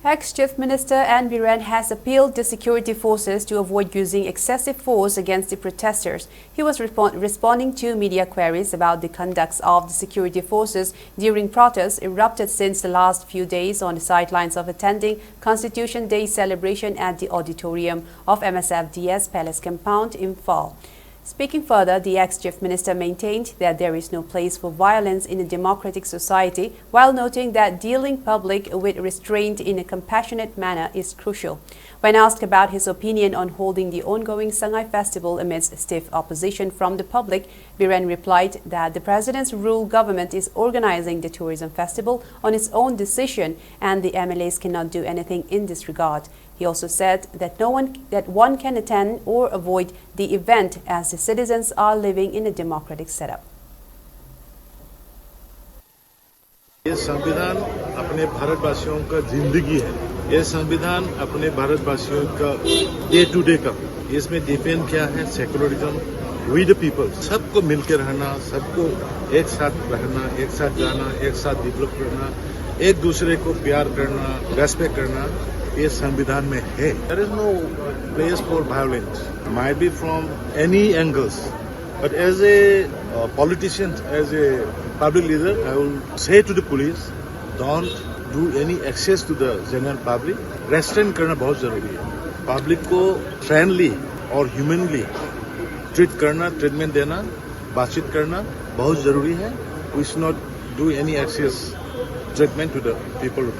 Ex-Chief Minister Biren has appealed to security forces to avoid using excessive force against the protesters. He was responding to media queries about the conduct of the security forces during protests erupted since the last few days on the sidelines of attending Constitution Day celebration at the auditorium of MSFDS Palace Compound, Imphal. Speaking further, the ex-chief minister maintained that there is no place for violence in a democratic society, while noting that dealing public with restraint in a compassionate manner is crucial. When asked about his opinion on holding the ongoing Sangay festival amidst stiff opposition from the public, Biren replied that the president's rule government is organizing the tourism festival on its own decision and the MLAs cannot do anything in this regard. He also said that one can attend or avoid the event as the citizens are living in a democratic setup. ये संविधान अपने भारतवासियों का जिंदगी है। ये संविधान अपने भारतवासियों का डे टू डे का, इसमें डिपेंड क्या है, सेकुलरिज्म विद द पीपल, सबको मिलकर रहना, सबको एक साथ रहना, एक साथ जाना, एक साथ डेवलप करना, एक दूसरे को प्यार करना, रेस्पेक्ट करना, ये संविधान में है। There is no place for violence, might be from any angles, but as a politician, as a public leader, I will say to the police, don't do any access to the general public. Restraint करना बहुत जरूरी है। Public को friendly और humanly treat करना, treatment देना, बातचीत करना बहुत जरूरी है। We should not do any access treatment to the people.